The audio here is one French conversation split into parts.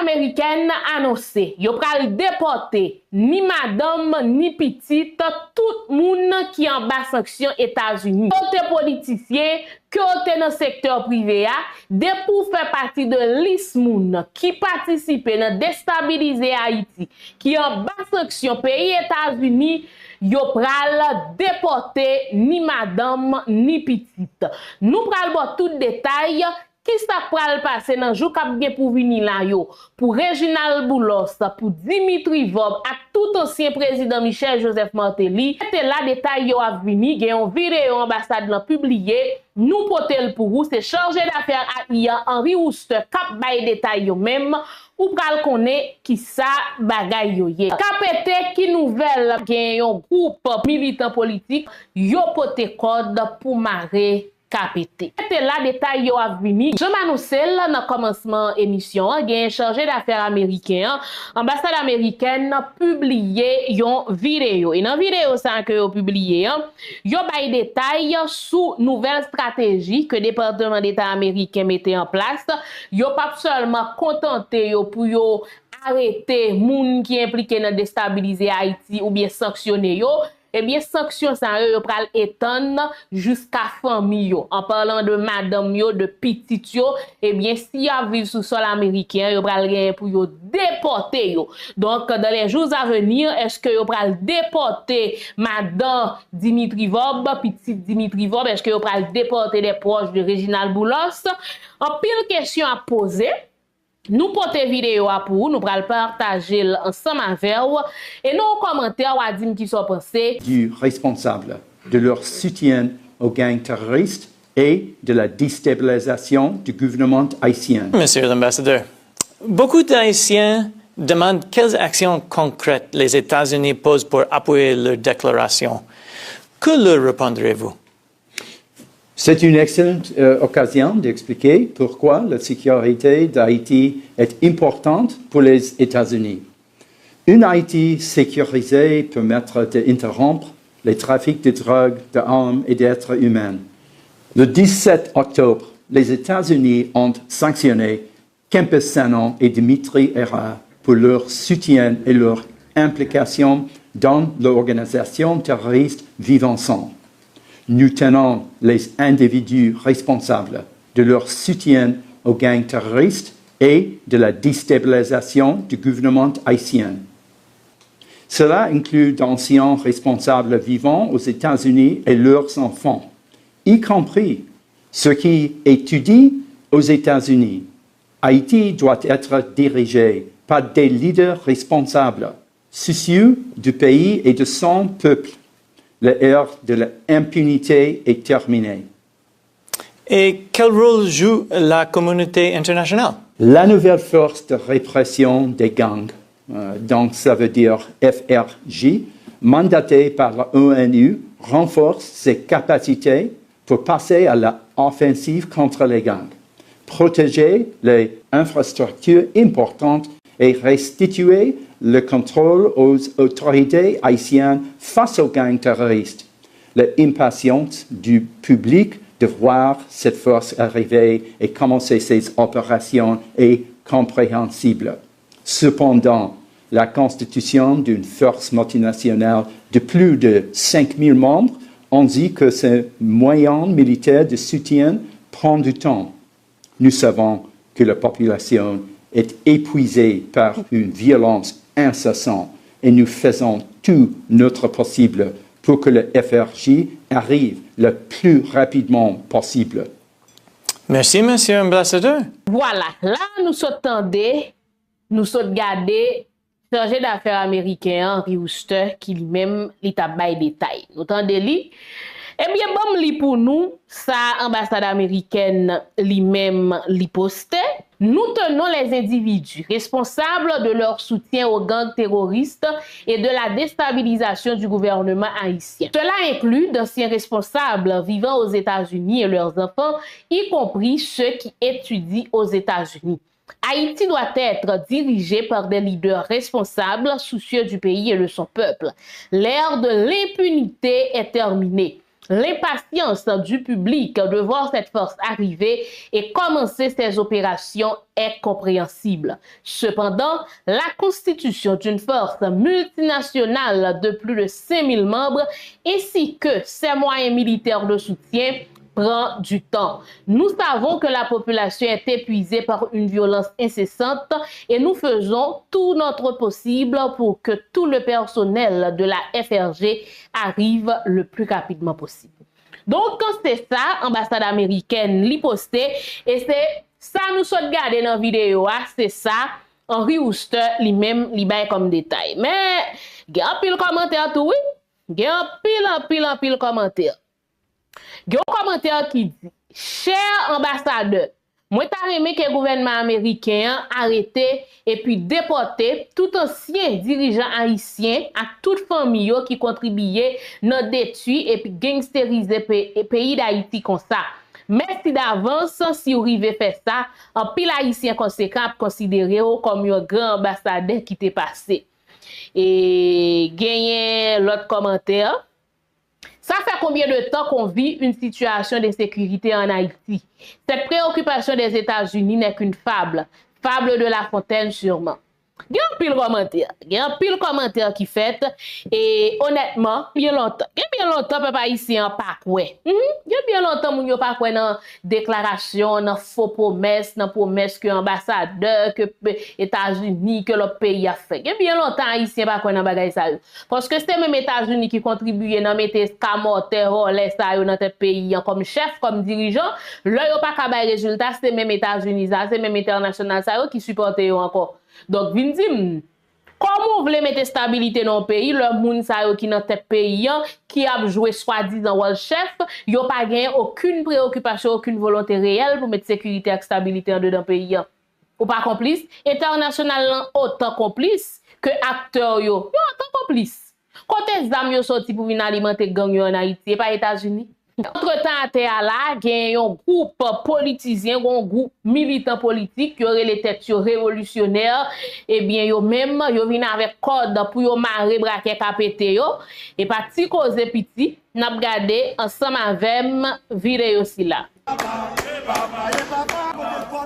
américaine annoncé, yo pral déporter ni madame ni petite tout moun qui en bas sanction États-Unis. Côté politicien, côté dans secteur privé de pour faire partie de liste moun qui participe dans déstabiliser Haïti, qui en bas sanction pays États-Unis, yo pral déporter ni madame ni petite. Nous pral voir tout détail. Qui ça pral passer dans jour k'ap gen pour venir là yo pour Reginald Boulos, pour Dimitri Vob ak tout ancien président Michel Joseph Martelly. C'était là détail yo a vini gen yon vidéo ambassade nan publié. Nous potel pour vous c'est chargé d'affaires IA Henri Ouster k'ap bay détail yo même ou pral connaît qui ça bagay yo ye. Kapete ki nouvelle gen yon groupe militant politique yo pote code pour marrer Kapete. C'était là détail yo a vini. Je m'annonçais dans commencement émission, gen chargé d'affaires américain, ambassade américaine publié yon vidéo. Et dans vidéo ça que yo publié, yo bay détail sous nouvelle stratégie que département d'État américain mettait en place. Yo pas seulement contenté yo pour yo arrêter moun qui impliqué dans déstabiliser Haïti ou bien sanctionner yo. Eh bien, sanction ça yo pral étendre jusqu'à famille yo. En parlant de madame yo, de petit yo, eh bien, si y a vivre sous sol américain, yo pral gen pour yo déporter yo. Donc, dans les jours à venir, est-ce que yo pral déporter madame Dimitri Vob, petit Dimitri Vob, est-ce que yo pral déporter des proches de Reginald Boulos? En pile question à poser. Nous porter vidéo pour nous pral partager ensemble avec vous et nous commentaires ou dire qui sont pensés du responsable de leur soutien aux gangs terroristes et de la déstabilisation du gouvernement haïtien. Monsieur l'ambassadeur, beaucoup d'Haïtiens demandent quelles actions concrètes les États-Unis posent pour appuyer leur déclaration. Que leur répondrez-vous? C'est une excellente occasion d'expliquer pourquoi la sécurité d'Haïti est importante pour les États-Unis. Une Haïti sécurisée permettra d'interrompre les trafics de drogue, d'armes et d'êtres humains. Le 17 octobre, les États-Unis ont sanctionné Kempis Sanon et Dimitri Era pour leur soutien et leur implication dans l'organisation terroriste Vivre Ensemble. Nous tenons les individus responsables de leur soutien aux gangs terroristes et de la déstabilisation du gouvernement haïtien. Cela inclut d'anciens responsables vivant aux États-Unis et leurs enfants, y compris ceux qui étudient aux États-Unis. Haïti doit être dirigé par des leaders responsables, soucieux du pays et de son peuple. L'ère de l'impunité est terminée. Et quel rôle joue la communauté internationale? La nouvelle force de répression des gangs, donc ça veut dire FRJ, mandatée par la ONU, renforce ses capacités pour passer à l'offensive contre les gangs, protéger les infrastructures importantes et restituer le contrôle aux autorités haïtiennes face aux gangs terroristes. L'impatience du public de voir cette force arriver et commencer ses opérations est compréhensible. Cependant, la constitution d'une force multinationale de plus de 5000 membres on dit que ce moyen militaire de soutien prend du temps. Nous savons que la population est épuisée par une violence incessante et nous faisons tout notre possible pour que le FRJ arrive le plus rapidement possible. Merci, monsieur l'ambassadeur. Voilà, là nous sommes nous sommes gardés chargé d'affaires américain Henri Ouster qui lui-même li t'a bay détail. Nous tendez li. Eh bien bon li pour nous ça ambassade américaine lui-même li posté. Nous tenons les individus responsables de leur soutien aux gangs terroristes et de la déstabilisation du gouvernement haïtien. Cela inclut d'anciens responsables vivant aux États-Unis et leurs enfants, y compris ceux qui étudient aux États-Unis. Haïti doit être dirigé par des leaders responsables, soucieux du pays et de son peuple. L'ère de l'impunité est terminée. L'impatience du public de voir cette force arriver et commencer ses opérations est compréhensible. Cependant, la constitution d'une force multinationale de plus de 5000 membres ainsi que ses moyens militaires de soutien prend du temps. Nous savons que la population est épuisée par une violence incessante et nous faisons tout notre possible pour que tout le personnel de la FRG arrive le plus rapidement possible. Donc, c'est ça, ambassade américaine li posté et c'est ça nous sommes gardé dans la vidéo, c'est ça, Henry Wooster lui-même li bail comme détail. Mais, il y a un pile commentaire tout, oui? Il y a un pile commentaire. Il y a un commentaire qui dit, cher ambassadeur, moi t'as aimé que le gouvernement américain arrêté et puis déporté tout ancien dirigeant haïtien à toute famille qui contribuait dans détruire et puis gangsteriser le pays d'Haïti comme ça. Merci d'avance si vous arrivez faire ça, en pile haïtien conséquent considéré comme un grand ambassadeur qui t'est passé. Et gagner l'autre commentaire. Ça fait combien de temps qu'on vit une situation d'insécurité en Haïti? Cette préoccupation des États-Unis n'est qu'une fable. Fable de La Fontaine sûrement. Il y a un pile commentaire qui fait et honnêtement, bien longtemps peuple haïtien pas quoi. Il y a bien longtemps moun yo pas quoi dans déclaration, dans faux promesses, dans promesse que ambassadeur, que États-Unis, que le pays a fait. Il y a bien longtemps haïtien pas quoi dans bagay ça. Parce que c'est même États-Unis qui contribuent dans mettre escamoteur les ça dans tes pays comme chef, comme dirigeant, là yo pas ka bay résultat, c'est même États-Unis ça, c'est même international ça qui supporte encore. Donc, vindim, comment vous voulez mettre stabilité dans le pays, le moun sa yo qui dans tête pays, qui a joué soi-disant rôle chef, yo pas gagné aucune préoccupation, aucune volonté réelle pour mettre sécurité et stabilité en dedans le pays. Ou pas complice, international autant complice que acteur yo autant complice. Côté zam yo sorti pour venir alimenter gang yo en Haïti, et pas États-Unis. Entre-temps, à terre là, il y a un groupe politicien, un groupe militant politique qui aurait les têtes révolutionnaires, et bien, yo même, yo vient avec code pour yo marrer braquer capete yo, et parti cause petit, n'a regardé ensemble avec vidéo si là. Code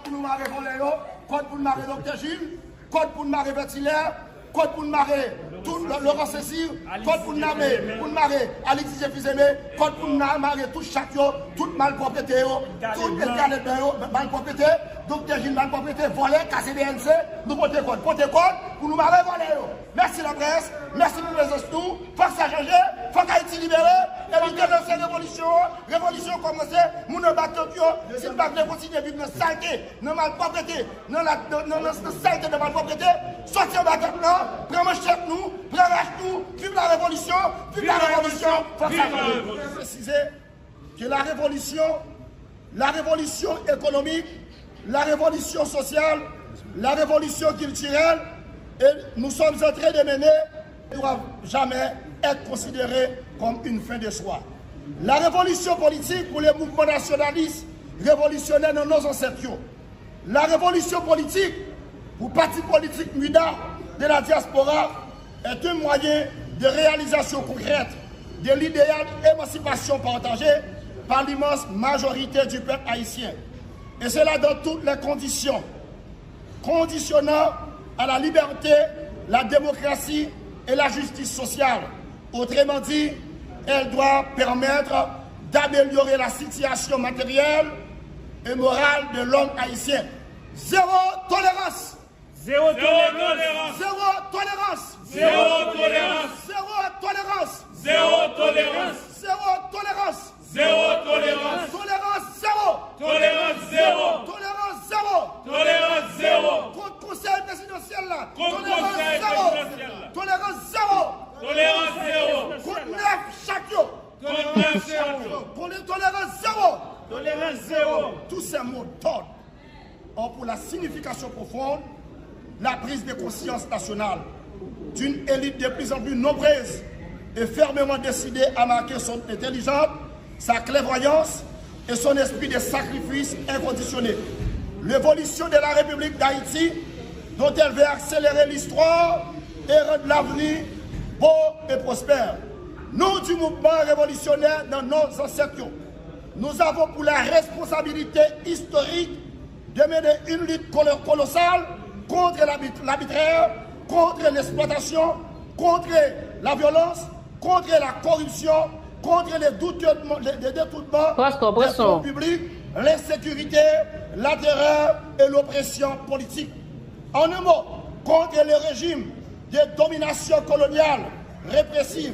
pour nous marrer voler, code pour nous marrer Dr. Gilles, code pour nous marrer Vertilaire, code pour nous marrer tout Laurent Cécile, code pour nous marrer Alexis Jefizemé, code pour nous marrer tout château, toute malpropreté, toute malpropreté, Dr. Gilles malpropreté, voler, casser DNC, nous porter code pour nous marrer voler. Merci la presse, merci pour les instou, faut que ça change, faut qu'Haïti libéré, et puis dénoncer révolution commencée, nous ne battons que, si nous battons continuer à vivre dans la saleté, dans la malpropreté, dans la saleté de malpropreté, sortir de la tête là, prends chef nous, prends nous, vive la révolution, faut que ça change. Préciser que la révolution économique, la révolution sociale, la révolution culturelle, et nous sommes en train de mener, ne doivent jamais être considérés comme une fin de soi. La révolution politique pour les mouvements nationalistes révolutionnaires dans nos ancêtres. La révolution politique pour partis politiques MUDA de la diaspora est un moyen de réalisation concrète de l'idéal d'émancipation partagée par l'immense majorité du peuple haïtien. Et cela dans toutes les conditions, conditionnant à la liberté, la démocratie et la justice sociale. Autrement dit, elle doit permettre d'améliorer la situation matérielle et morale de l'homme haïtien. Zéro tolérance. Zéro tolérance. Zéro tolérance. Zéro tolérance. Zéro tolérance. Zéro tolérance. Zéro tolérance. Zéro tolérance. Tolérance zéro. Tolérance zéro. Tolérance zéro. Tolérance zéro. Contre conseil présidentiel là. Contre Tolérance conseil zéro. présidentiel là. Tolérance zéro. Tolérance zéro. Contre 9 chaque jour. Tolérance zéro. Pour les tolérances zéro. Tolérance zéro. Tous ces mots d'ordre ont pour la signification profonde la prise de conscience nationale d'une élite de plus en plus nombreuse et fermement décidée à marquer son intelligence, sa clairvoyance et son esprit de sacrifice inconditionné. L'évolution de la République d'Haïti, dont elle veut accélérer l'histoire et rendre l'avenir beau et prospère. nous du mouvement révolutionnaire dans nos ancêtres, nous avons pour la responsabilité historique de mener une lutte colossale contre l'arbitraire, contre l'exploitation, contre la violence, contre la corruption, contre les détournements des fonds publics, l'insécurité, la terreur et l'oppression politique. En un mot, contre le régime de domination coloniale répressive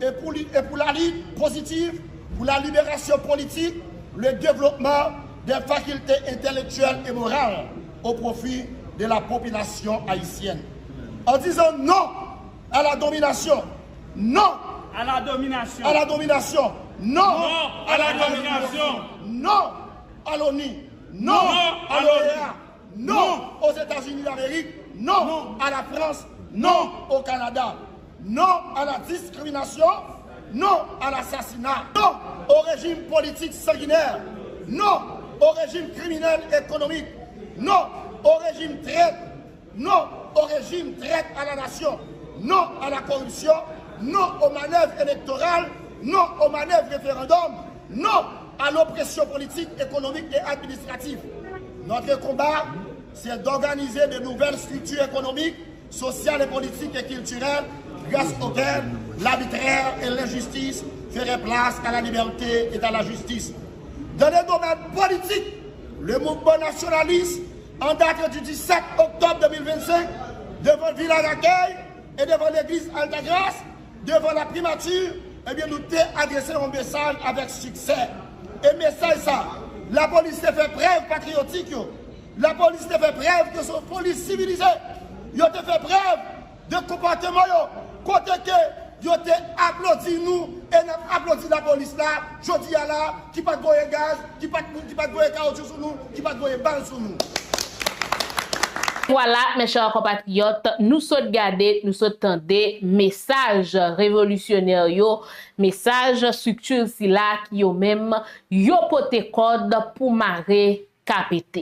et pour la lutte positive, pour la libération politique, le développement des facultés intellectuelles et morales au profit de la population haïtienne. En disant non à la domination, non à la domination, à la domination, non à la domination, non à l'ONU, non à l'OEA, non aux États-Unis d'Amérique, non à la France, non au Canada, non à la discrimination, non à l'assassinat, non au régime politique sanguinaire, non au régime criminel économique, non au régime traite, non au régime traite à la nation, non à la corruption, non aux manœuvres électorales, non aux manœuvres référendum, non à l'oppression politique, économique et administrative. Notre combat, c'est d'organiser de nouvelles structures économiques, sociales et politiques et culturelles grâce auxquelles l'arbitraire et l'injustice feraient place à la liberté et à la justice. Dans les domaines politiques, le mouvement nationaliste, en date du 17 octobre 2025, devant le village d'accueil et devant l'église Altagrace, devant la primature, eh bien, nous t'avons adressé un message avec succès. Et message ça, la police a fait preuve patriotique, la police a fait preuve de son police civilisée, ils ont fait preuve de comportement, côté que ils ont applaudi nous et nous applaudi la police là, je dis à là, qui pas de gaz, qui pas de caoutchouc sur nous, qui pas de balles sur nous. Voilà, mes chers compatriotes, nous sommes gardés, nous sommes tendés, message révolutionnaire yo, message structure si là qui yo même, yo pote code pour marrer KPT.